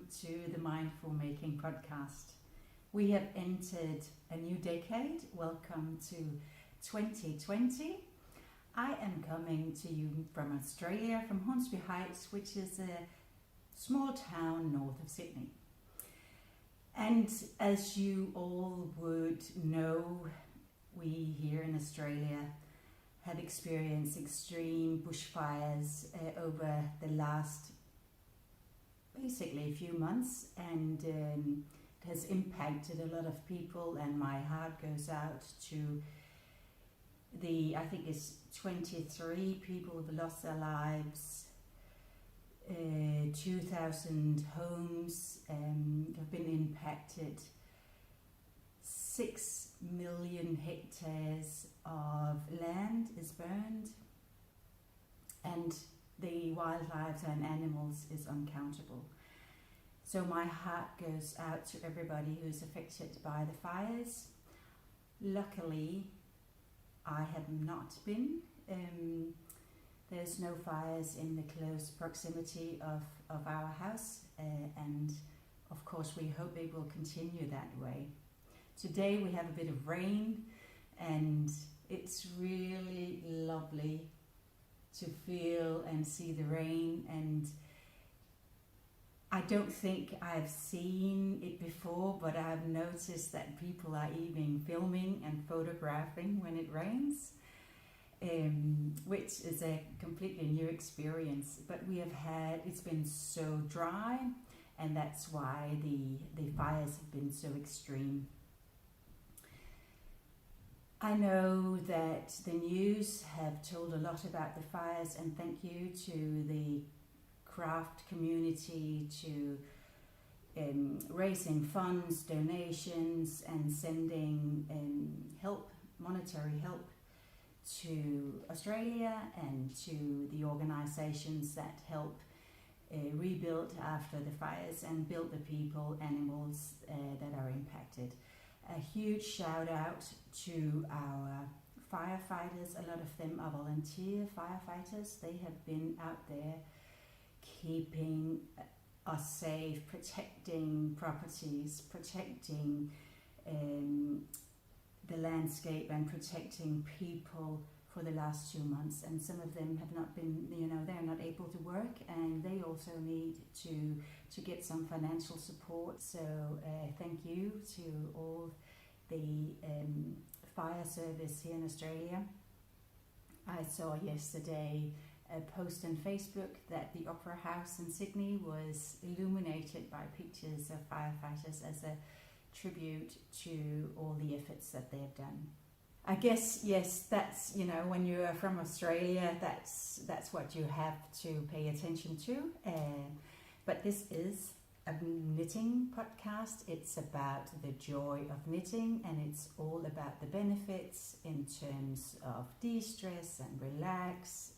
to the Mindful Making podcast. We have entered a new decade. Welcome to 2020. I am coming to you from Australia, from Hornsby Heights, which is a small town north of Sydney. And as you all would know, we here in Australia have experienced extreme bushfires over the last basically few months, and it has impacted a lot of people, and my heart goes out to I think it's 23 people who've lost their lives. 2,000 homes have been impacted. 6 million hectares of land is burned, and the wildlife and animals is uncountable. So my heart goes out to everybody who's affected by the fires. Luckily, I have not been. There's no fires in the close proximity of our house, and of course we hope it will continue that way. Today we have a bit of rain, and it's really lovely to feel and see the rain, and I don't think I've seen it before, but I've noticed that people are even filming and photographing when it rains. Which is a completely new experience, but it's been so dry, and that's why the fires have been so extreme. I know that the news have told a lot about the fires, and thank you to the craft community to raising funds, donations, and sending monetary help to Australia and to the organisations that help rebuild after the fires and build the people, animals that are impacted. A huge shout out to our firefighters. A lot of them are volunteer firefighters. They have been out there keeping us safe, protecting properties, protecting the landscape, and protecting people for the last 2 months. And some of them have not been, they're not able to work, and they also need to get some financial support. So thank you to all the fire service here in Australia. I saw yesterday a post on Facebook that the Opera House in Sydney was illuminated by pictures of firefighters as a tribute to all the efforts that they've done. I guess, yes, that's, when you are from Australia, that's what you have to pay attention to. But this is a knitting podcast. It's about the joy of knitting, and it's all about the benefits in terms of de-stress and relax,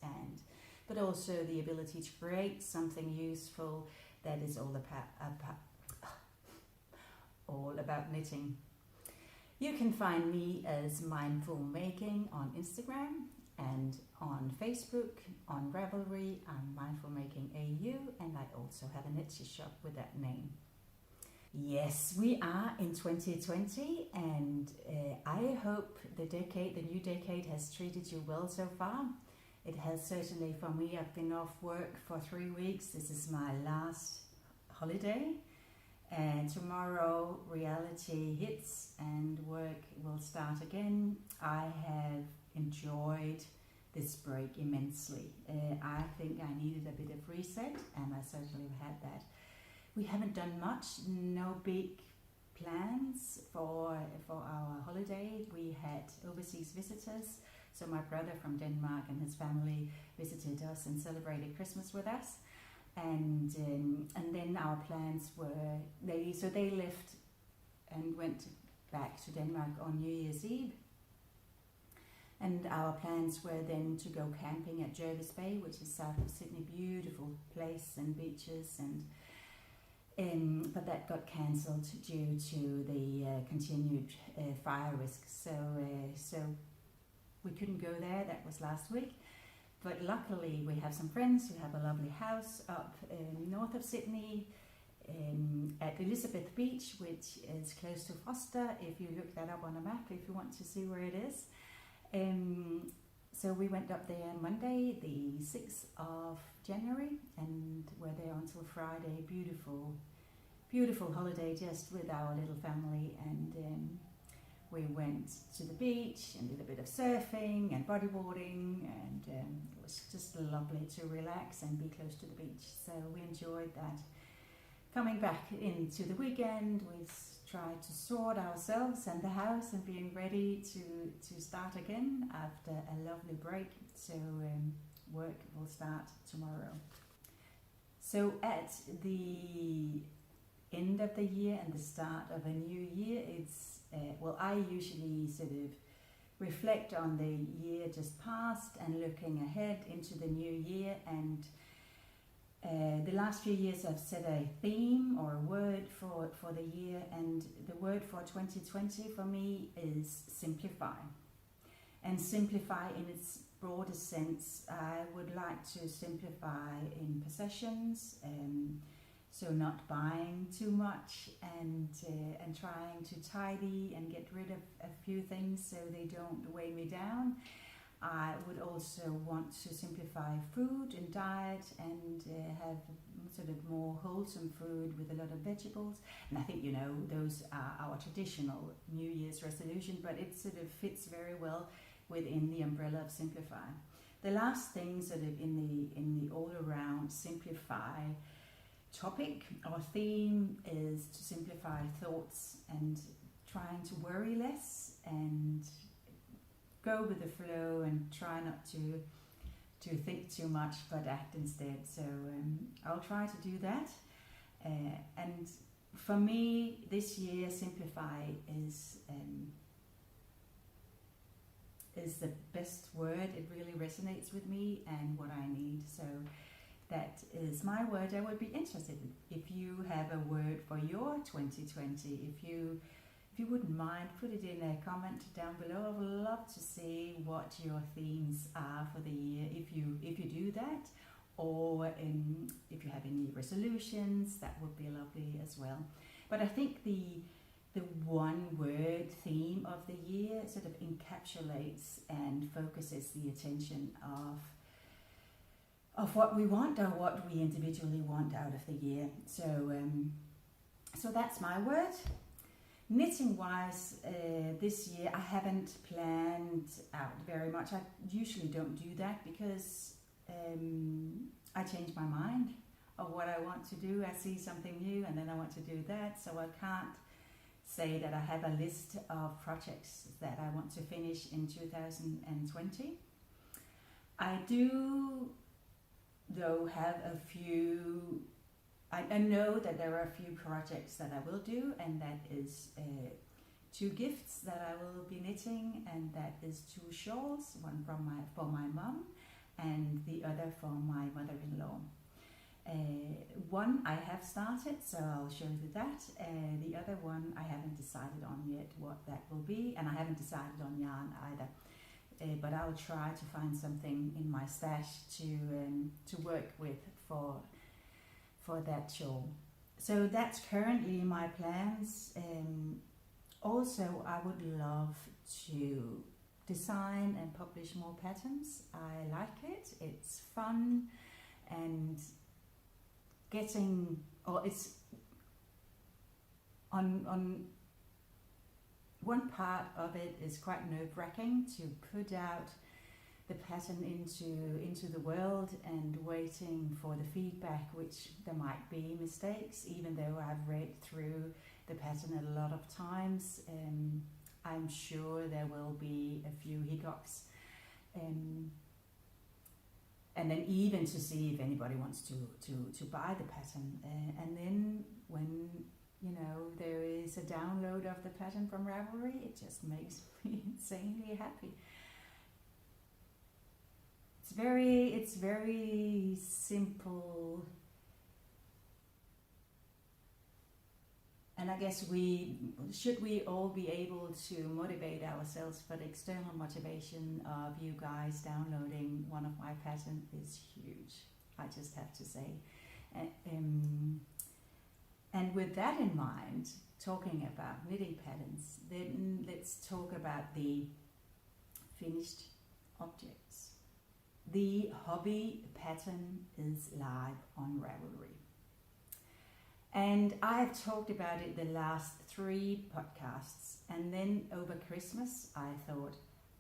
but also the ability to create something useful that is all about knitting. You can find me as Mindful Making on Instagram and on Facebook, on Ravelry. I'm Mindful Making AU, and I also have an Etsy shop with that name. Yes, we are in 2020, and I hope the new decade has treated you well so far. It has certainly for me. I've been off work for 3 weeks. This is my last holiday. And tomorrow reality hits and work will start again. I have enjoyed this break immensely. I think I needed a bit of reset, and I certainly had that. We haven't done much, no big plans for our holiday. We had overseas visitors. So my brother from Denmark and his family visited us and celebrated Christmas with us. And then our plans were, they left and went back to Denmark on New Year's Eve. And our plans were then to go camping at Jervis Bay, which is south of Sydney. Beautiful place and beaches, but that got cancelled due to the continued fire risk. So we couldn't go there. That was last week. But luckily we have some friends who have a lovely house up north of Sydney, at Elizabeth Beach, which is close to Foster, if you look that up on a map, if you want to see where it is. So we went up there Monday, the 6th of January, and were there until Friday. Beautiful, beautiful holiday just with our little family, and we went to the beach and did a bit of surfing and bodyboarding, and it was just lovely to relax and be close to the beach. So we enjoyed that. Coming back into the weekend, we tried to sort ourselves and the house and being ready to start again after a lovely break. So work will start tomorrow. So at the end of the year and the start of a new year, it's well, I usually sort of reflect on the year just passed and looking ahead into the new year. And the last few years I've set a theme or a word for the year, and the word for 2020 for me is simplify. And simplify in its broadest sense, I would like to simplify in possessions, so not buying too much, and trying to tidy and get rid of a few things so they don't weigh me down. I would also want to simplify food and diet, and have sort of more wholesome food with a lot of vegetables. And I think, you know, those are our traditional New Year's resolution, but it sort of fits very well within the umbrella of simplify. The last thing sort of in the all around simplify topic or theme is to simplify thoughts and trying to worry less and go with the flow and try not to think too much but act instead. So I'll try to do that. And for me this year, simplify is the best word. It really resonates with me and what I need. So that is my word. I would be interested if you have a word for your 2020. If you wouldn't mind, put it in a comment down below. I would love to see what your themes are for the year, if you do that, or if you have any resolutions, that would be lovely as well. But I think the one word theme of the year sort of encapsulates and focuses the attention of what we want or what we individually want out of the year. So that's my word. Knitting wise, this year I haven't planned out very much. I usually don't do that because I change my mind of what I want to do. I see something new and then I want to do that. So I can't say that I have a list of projects that I want to finish in 2020. I do though have a few. I know that there are a few projects that I will do, and that is 2 gifts that I will be knitting, and that is 2 shawls, one for my mum and the other for my mother-in-law. One I have started, so I'll show you that. The other one I haven't decided on yet what that will be, and I haven't decided on yarn either. But I'll try to find something in my stash to work with for that shawl. So that's currently my plans. Also, I would love to design and publish more patterns. I like it. It's fun, and it's on one part of it is quite nerve-wracking to put out the pattern into the world and waiting for the feedback, which there might be mistakes, even though I've read through the pattern a lot of times. I'm sure there will be a few hiccups, and then even to see if anybody wants to buy the pattern, and then when there is a download of the pattern from Ravelry, it just makes me insanely happy. It's very simple, and I guess we all be able to motivate ourselves, but external motivation of you guys downloading one of my patterns is huge, I just have to say. And with that in mind, talking about knitting patterns, then let's talk about the finished objects. The Hubby pattern is live on Ravelry. And I've talked about it the last 3 podcasts, and then over Christmas I thought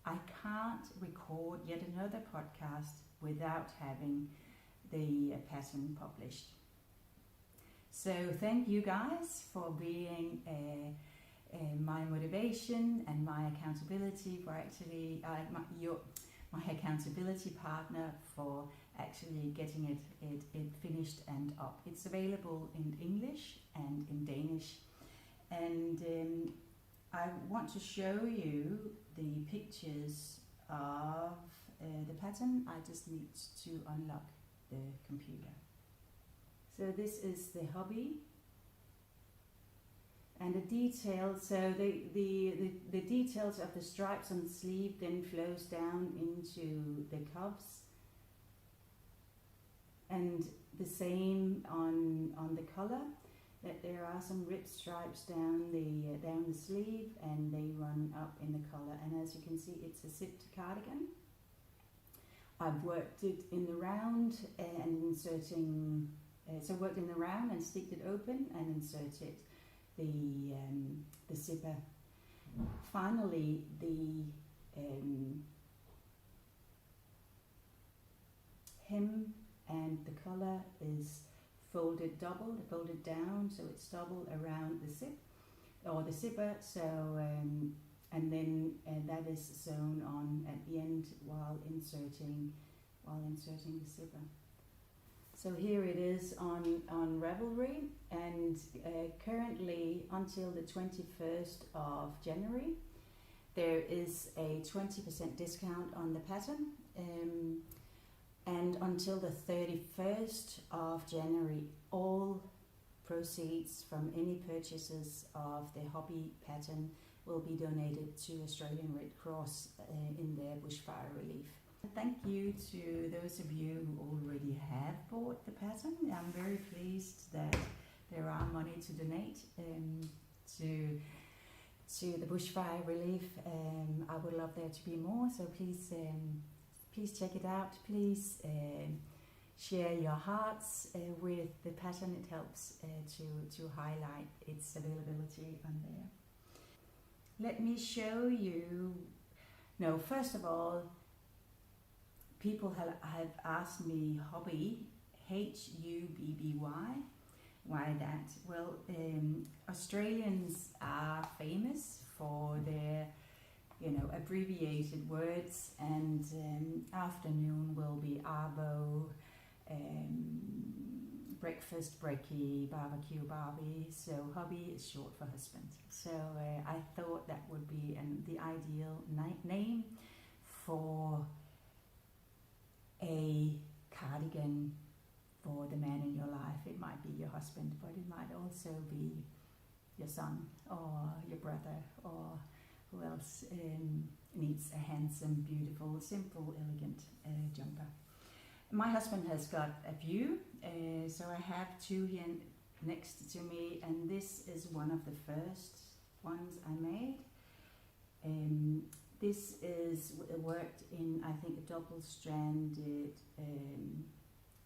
I can't record yet another podcast without having the pattern published. So thank you guys for being my motivation and my accountability for actually my accountability partner for actually getting it finished and up. It's available in English and in Danish, and I want to show you the pictures of the pattern. I just need to unlock the computer. So this is the Hubby, and the details. So the details of the stripes on the sleeve then flows down into the cuffs, and the same on the collar. That there are some ribbed stripes down the sleeve, and they run up in the collar. And as you can see, it's a zipped cardigan. I've worked it in the round and inserting. So worked in the round and sticked it open and inserted the zipper. Finally, the hem and the collar is folded down, so it's double around the zip or the zipper. So and then that is sewn on at the end while inserting the zipper. So here it is on Ravelry, and currently until the 21st of January there is a 20% discount on the pattern, and until the 31st of January all proceeds from any purchases of the Hubby pattern will be donated to Australian Red Cross in their bushfire relief. Thank you to those of you who already have bought the pattern. I'm very pleased that there are money to donate to the bushfire relief. I would love there to be more, so please check it out. Please share your hearts with the pattern. It helps to highlight its availability on there. Let me show you. No, first of all, people have asked me Hubby, H-U-B-B-Y, why that? Well, Australians are famous for their, abbreviated words, and afternoon will be arvo, breakfast, brekkie, barbecue, barbie. So Hubby is short for husband. So I thought that would be the ideal name for a cardigan for the man in your life. It might be your husband, but it might also be your son or your brother, or who else needs a handsome, beautiful, simple, elegant jumper. My husband has got a few, so I have 2 here next to me, and this is one of the first ones I made. This is worked in, I think, a double-stranded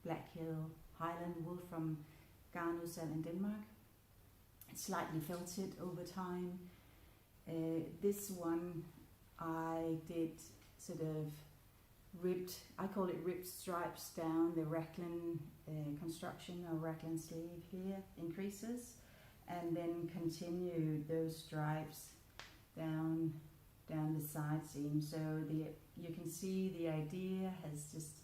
Black Hill Highland wool from Garnus in Denmark. It's slightly felted over time. This one I did sort of ribbed, I call it ribbed stripes down the raglan construction or raglan sleeve here in creases, and then continued those stripes down the side seam. So you can see the idea has just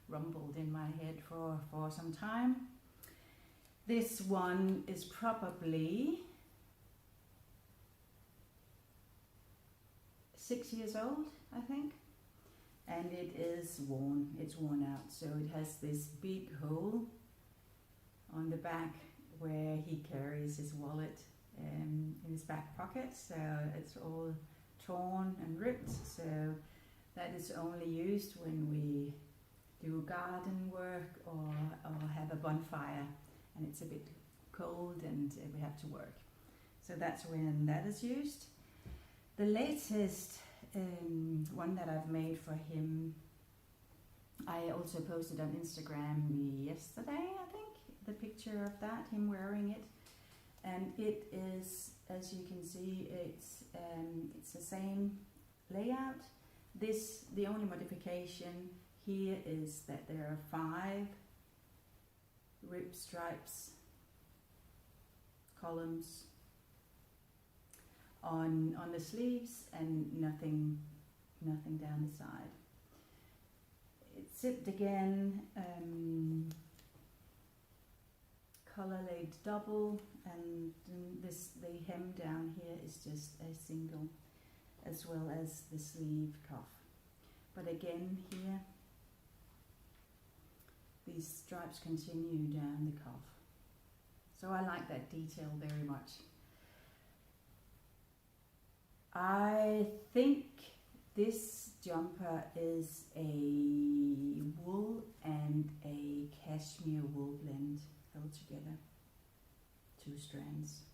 rumbled in my head for some time. This one is probably 6 years old, I think, and it is worn. It's worn out. So it has this big hole on the back where he carries his wallet in his back pocket. So it's all torn and ripped. So that is only used when we do garden work or have a bonfire, and it's a bit cold and we have to work. So that's when that is used. The latest one that I've made for him, I also posted on Instagram yesterday, I think, the picture of that, him wearing it. And it is, as you can see, it's the same layout. The only modification here is that there are 5 rib stripes, columns on the sleeves, and nothing down the side. It's zipped again, collar laid double, and the hem down here is just a single, as well as the sleeve cuff. But again here, these stripes continue down the cuff. So I like that detail very much. I think this jumper is a wool and a cashmere wool blend held together, 2 strands.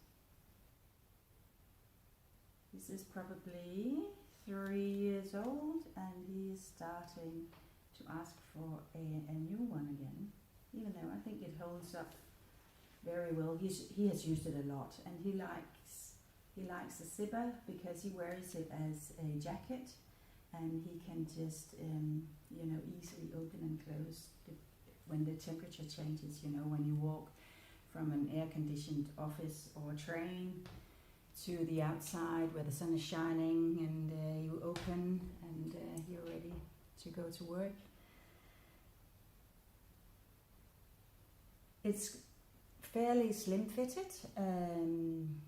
This is probably 3 years old, and he is starting to ask for a new one again, even though I think it holds up very well. He has used it a lot, and he likes the zipper because he wears it as a jacket, and he can just easily open and close when the temperature changes. When you walk from an air-conditioned office or train to the outside where the sun is shining, and you open and you're ready to go to work. It's fairly slim fitted, and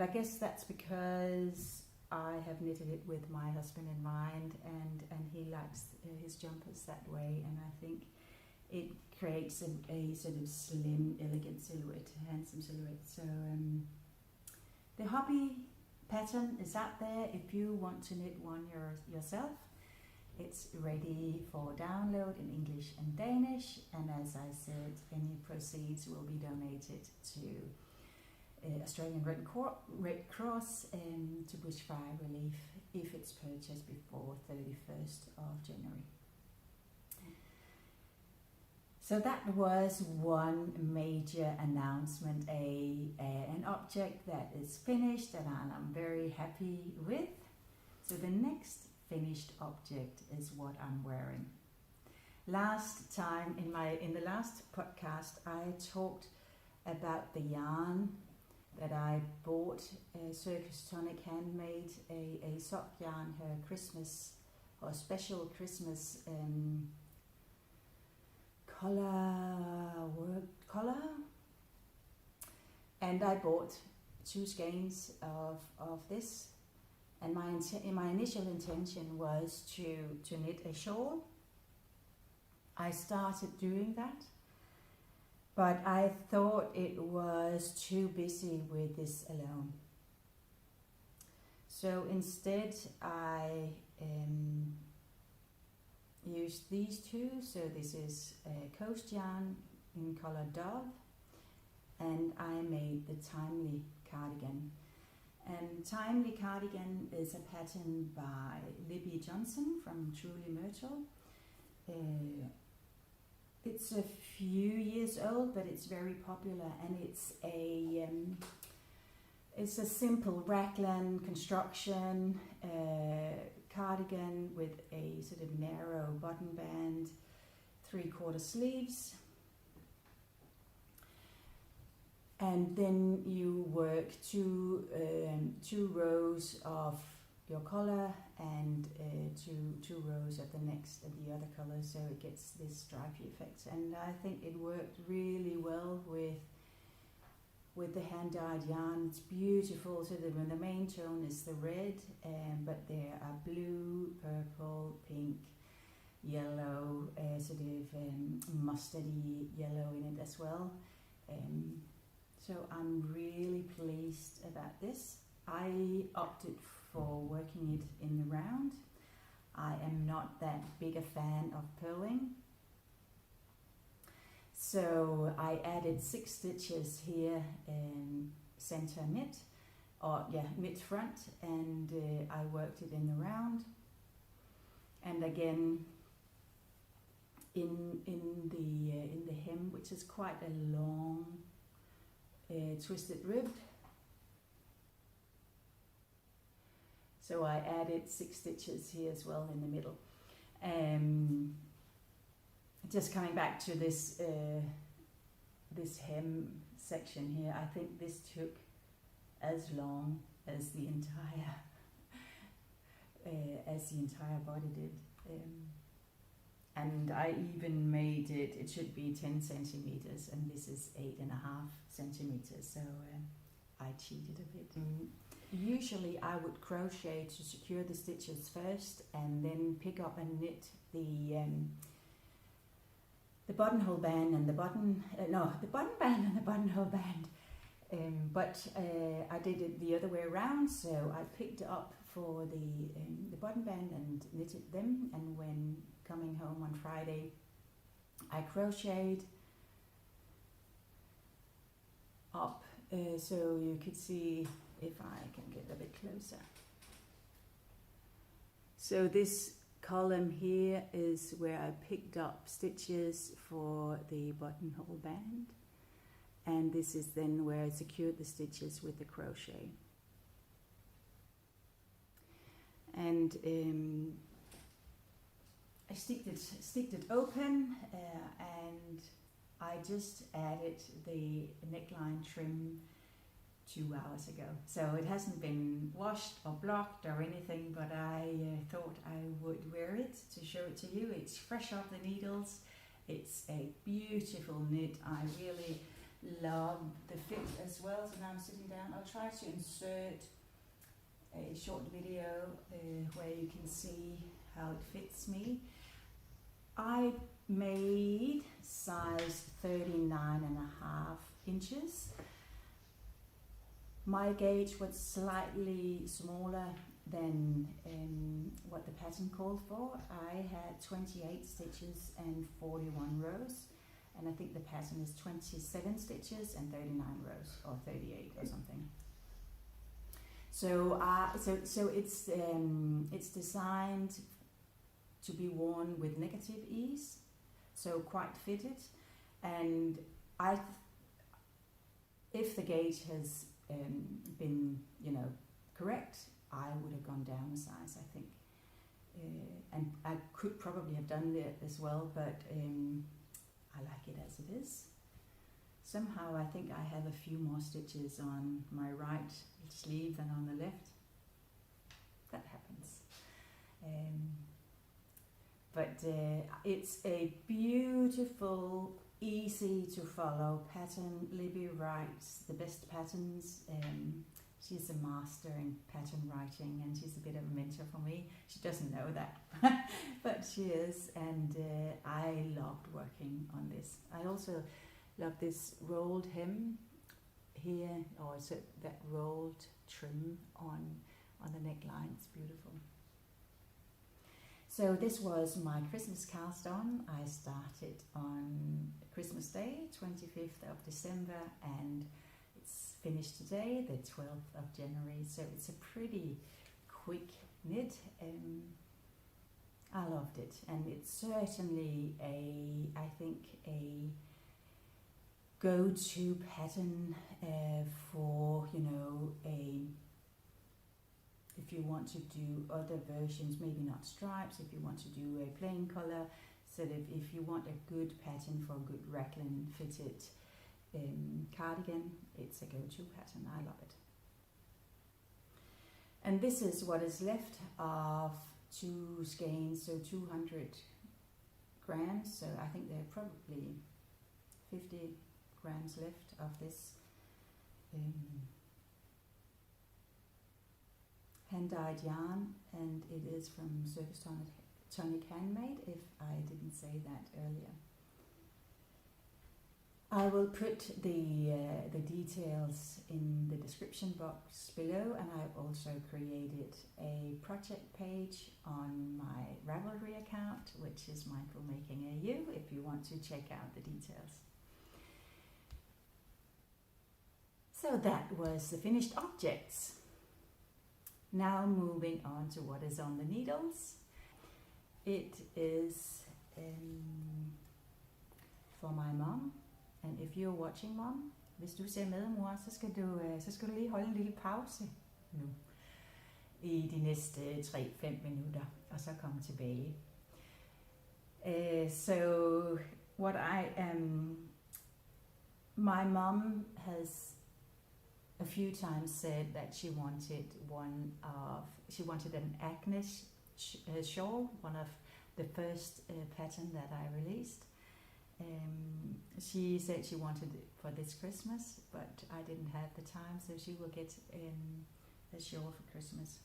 I guess that's because I have knitted it with my husband in mind, and he likes his jumpers that way, and I think it creates a sort of slim, elegant silhouette, handsome silhouette. So the Hubby pattern is out there if you want to knit one yourself. It's ready for download in English and Danish, and as I said, any proceeds will be donated to Australian Red Cross to bushfire relief if it's purchased before 31st of January. So that was one major announcement, an object that is finished and I'm very happy with. So the next finished object is what I'm wearing. Last time in the last podcast I talked about the yarn that I bought, Circustonic Handmade, a sock yarn, her Christmas or special Christmas collar, and I bought 2 skeins of this, and my initial intention was to knit a shawl. I started doing that, but I thought it was too busy with this alone. So instead I used these 2. So this is a coast yarn in color Dove, and I made the Timely cardigan. And Timely cardigan is a pattern by Libby Johnson from Truly Myrtle. It's a few years old, but it's very popular, and it's a simple raglan construction cardigan with a sort of narrow button band, 3/4 sleeves, and then you work two rows of your collar and two rows of the other color, so it gets this stripy effect. And I think it worked really well with the hand-dyed yarn. It's beautiful. So the main tone is the red, but there are blue, purple, pink, yellow, sort of mustardy yellow in it as well. So I'm really pleased about this. I opted for working it in the round. I am not that big a fan of purling. So I added 6 stitches here in center mid, or yeah, mid front, and I worked it in the round. And again, in the hem, which is quite a long twisted rib. So I added 6 stitches here as well in the middle. Just coming back to this this hem section here, I think this took as long as the entire body did. And I even made it, it should be 10 centimeters, and this is 8.5 centimeters, so I cheated a bit. Usually I would crochet to secure the stitches first, and then pick up and knit the buttonhole band and the buttonhole band. But I did it the other way around, so I picked up for the button band and knitted them, and when coming home on Friday I crocheted up, so you could see if I can get a bit closer. So this column here is where I picked up stitches for the buttonhole band, and this is then where I secured the stitches with the crochet. And I sticked it open, and I just added the neckline trim 2 hours ago. So it hasn't been washed or blocked or anything, but I thought I would wear it to show it to you. It's fresh off the needles. It's a beautiful knit. I really love the fit as well. So now I'm sitting down. I'll try to insert a short video where you can see how it fits me. I made size 39.5 inches. My gauge was slightly smaller than what the pattern called for. I had 28 stitches and 41 rows, and I think the pattern is 27 stitches and 39 rows, or 38 or something. So it's designed to be worn with negative ease, so quite fitted. And if the gauge has been, correct, I would have gone down a size, I think, and I could probably have done that as well, but I like it as it is. Somehow I think I have a few more stitches on my right sleeve than on the left. That happens. But it's a beautiful, easy to follow pattern. Libby writes the best patterns. She's a master in pattern writing, and she's a bit of a mentor for me. She doesn't know that, but she is, and I loved working on this. I also love this rolled hem here, or so that rolled trim on the neckline. It's beautiful. So this was my Christmas cast on. I started on Christmas Day, 25th of December, and it's finished today, the 12th of January. So it's a pretty quick knit. I loved it, and it's certainly I think a go-to pattern for, if you want to do other versions, maybe not stripes, if you want to do a plain color, so that if you want a good pattern for a good raglan fitted cardigan, it's a go-to pattern. I love it. And this is what is left of 2 skeins, so 200 grams, so I think there are probably 50 grams left of this hand-dyed yarn, and it is from Circustonic Handmade, if I didn't say that earlier. I will put the details in the description box below, and I've also created a project page on my Ravelry Ravelry account, which is mindfulmaking AU, if you want to check out the details. So that was the finished objects. Now moving on to what is on the needles. It is for my mom, and if you're watching, mom, hvis du ser med, mor, så skal du lige holde en lille pause nu i de næste 3-5 minutter, og så komme tilbage. So what my mom has a few times said that she wanted an AGNES shawl, one of the first pattern that I released. She said she wanted it for this Christmas, but I didn't have the time, so she will get a shawl for Christmas.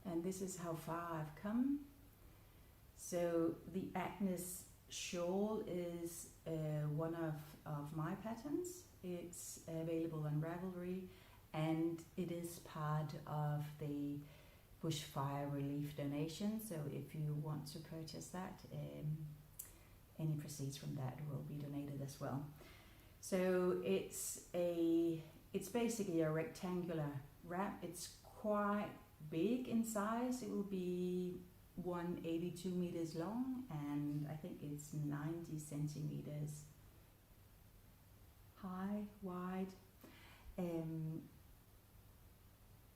And this is how far I've come. So the AGNES shawl is one of my patterns. It's available on Ravelry, and it is part of the bushfire relief donation. So if you want to purchase that, any proceeds from that will be donated as well. So it's basically a rectangular wrap. It's quite big in size. It will be 182 meters long, and I think it's 90 centimeters high, wide.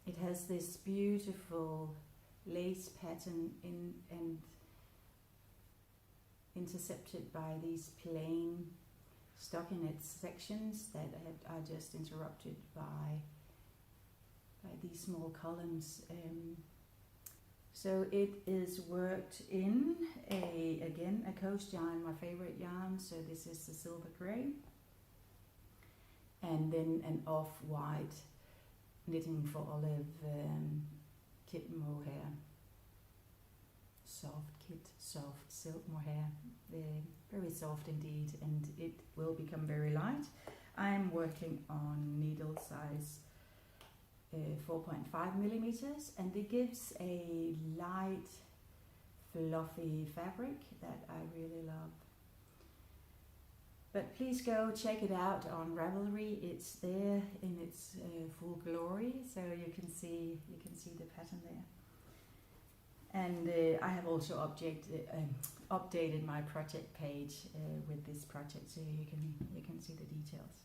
It has this beautiful lace pattern and intercepted by these plain stockinette sections that are just interrupted by these small columns. So it is worked in a coast yarn, my favorite yarn. So this is the silver grey, and then an off-white knitting for olive kitten mohair, soft silk mohair, very soft indeed, and it will become very light. I'm working on needle size 4.5 millimeters, and it gives a light fluffy fabric that I really love. But please go check it out on Ravelry. It's there in its full glory, so you can see the pattern there. And I have also updated my project page with this project, so you can see the details.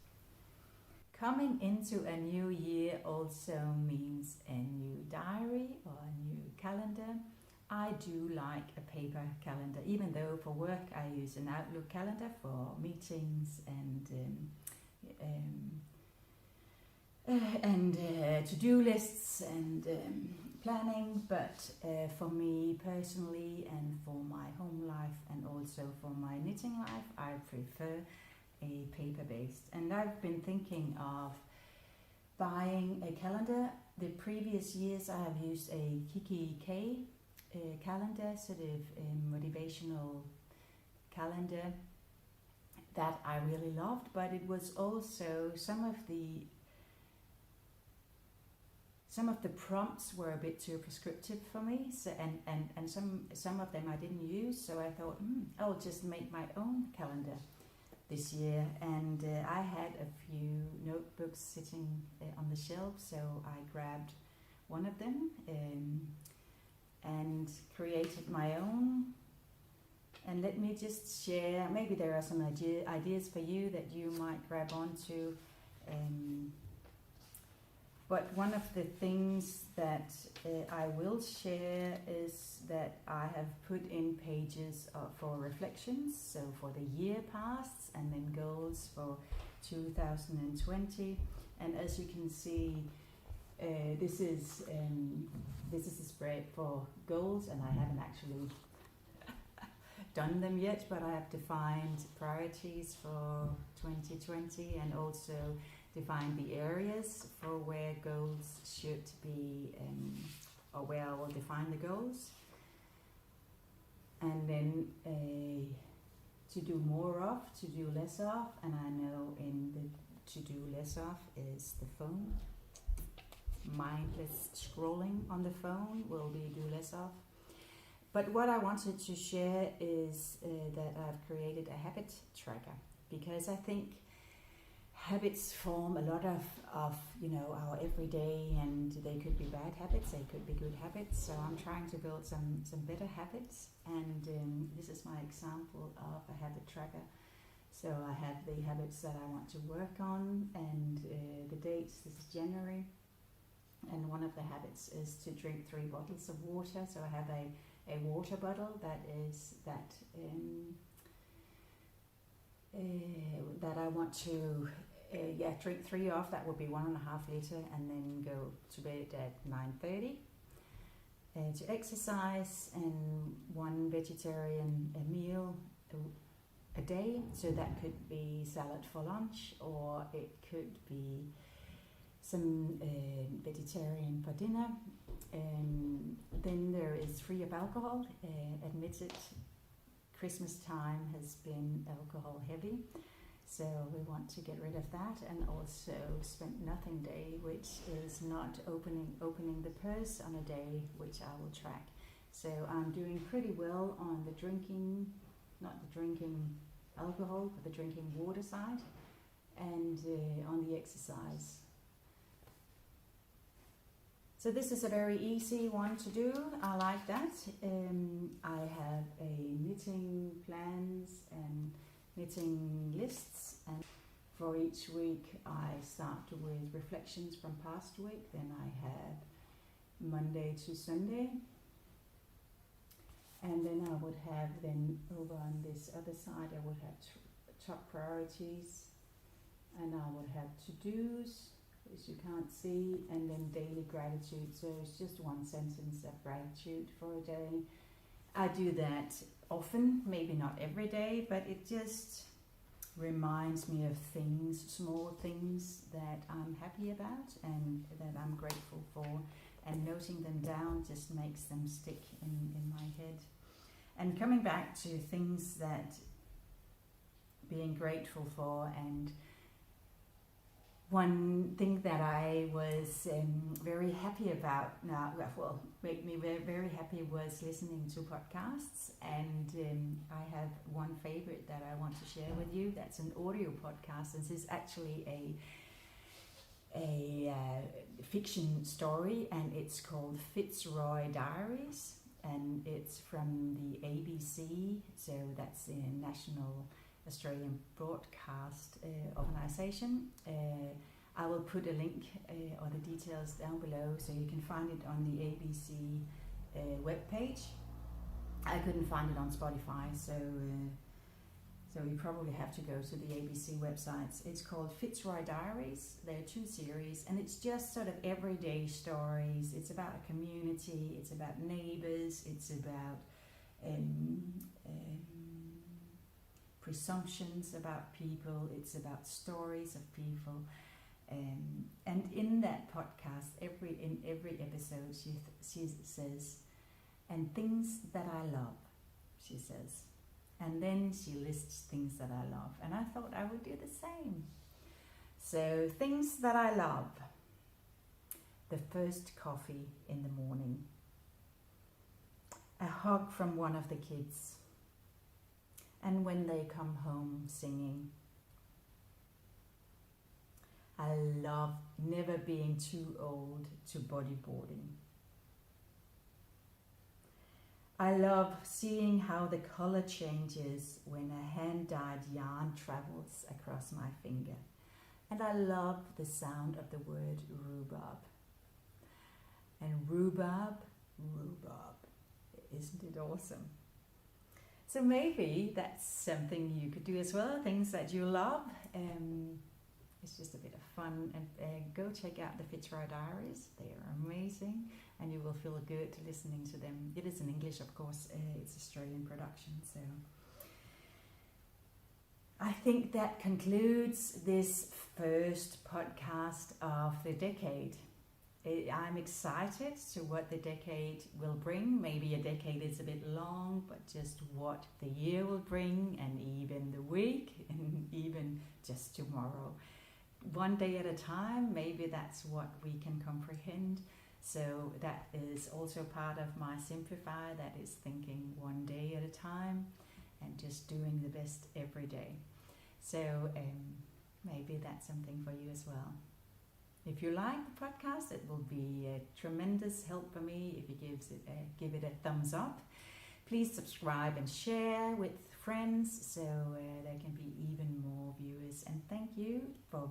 Coming into a new year also means a new diary or a new calendar. I do like a paper calendar, even though for work I use an Outlook calendar for meetings and to-do lists and planning, but for me personally and for my home life and also for my knitting life, I prefer a paper-based. And I've been thinking of buying a calendar. The previous years I have used a Kiki K calendar, sort of a motivational calendar that I really loved, but it was also some of the prompts were a bit too prescriptive for me, so, and some of them I didn't use, so I thought I'll just make my own calendar this year. And I had a few notebooks sitting on the shelf, so I grabbed one of them and created my own. And let me just share, maybe there are some ideas for you that you might grab onto. But one of the things that I will share is that I have put in pages for reflections, so for the year past, and then goals for 2020. And as you can see, this is a spread for goals, and I haven't actually done them yet, but I have defined priorities for 2020 and also define the areas for where goals should be, or where I will define the goals. And then to do more of, to do less of, and I know in the to do less of is the phone. Mindless scrolling on the phone will be do less of. But what I wanted to share is that I've created a habit tracker, because I think habits form a lot of our everyday, and they could be bad habits, they could be good habits. So I'm trying to build some better habits, and this is my example of a habit tracker. So I have the habits that I want to work on, and the dates. This is January, and one of the habits is to drink 3 bottles of water. So I have a water bottle that I want to drink 3 of. That would be 1.5 liter, and then go to bed at 9:30. To exercise, and 1 vegetarian meal a day. So that could be salad for lunch, or it could be some vegetarian for dinner. Then there is free of alcohol. Admitted Christmas time has been alcohol heavy, so we want to get rid of that. And also Spend Nothing Day, which is not opening the purse on a day, which I will track. So I'm doing pretty well on the drinking, not the drinking alcohol, but the drinking water side, and on the exercise. So this is a very easy one to do. I like that. I have a knitting plans and knitting lists, and for each week I start with reflections from past week. Then I have Monday to Sunday, and then I would have, then over on this other side I would have top priorities, and I would have to-dos, which you can't see, and then daily gratitude. So it's just 1 sentence of gratitude for a day. I do that often, maybe not every day, but it just reminds me of things, small things that I'm happy about and that I'm grateful for, and noting them down just makes them stick in my head. And coming back to things that being grateful for, and one thing that I was very happy about now, well, made me very happy, was listening to podcasts. And I have one favorite that I want to share with you. That's an audio podcast. This is actually a fiction story, and it's called FITZROY DIARIES, and it's from the ABC. So that's the National Australian Broadcast Organisation. I will put a link or the details down below, so you can find it on the ABC webpage. I couldn't find it on Spotify, so you probably have to go to the ABC websites. It's called FITZROY Diaries. There are 2 series, and it's just sort of everyday stories. It's about a community, it's about neighbours, it's about presumptions about people, it's about stories of people, and in that podcast, in every episode, she says, and things that I love, she says, and then she lists things that I love, and I thought I would do the same. So things that I love: the first coffee in the morning, a hug from one of the kids, and when they come home singing. I love never being too old to bodyboarding. I love seeing how the color changes when a hand-dyed yarn travels across my finger. And I love the sound of the word rhubarb. And rhubarb, isn't it awesome? So maybe that's something you could do as well, things that you love. It's just a bit of fun, and go check out the FITZROY Diaries. They are amazing, and you will feel good listening to them. It is in English, of course. It's Australian production, so I think that concludes this first podcast of the decade. I'm excited to what the decade will bring. Maybe a decade is a bit long, but just what the year will bring, and even the week, and even just tomorrow. One day at a time, maybe that's what we can comprehend. So that is also part of my Simplify, that is thinking one day at a time and just doing the best every day. So maybe that's something for you as well. If you like the podcast, it will be a tremendous help for me if you give it a thumbs up. Please subscribe and share with friends so there can be even more viewers. And thank you for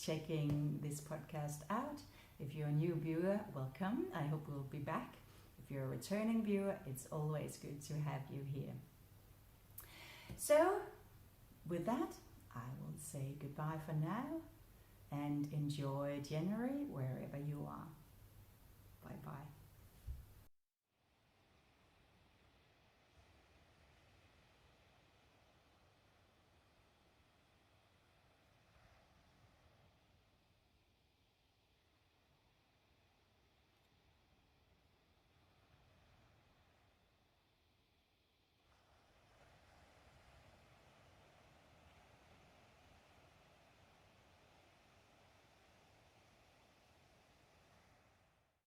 checking this podcast out. If you're a new viewer, welcome. I hope we'll be back. If you're a returning viewer, it's always good to have you here. So, with that, I will say goodbye for now and enjoy January wherever you are. Bye-bye.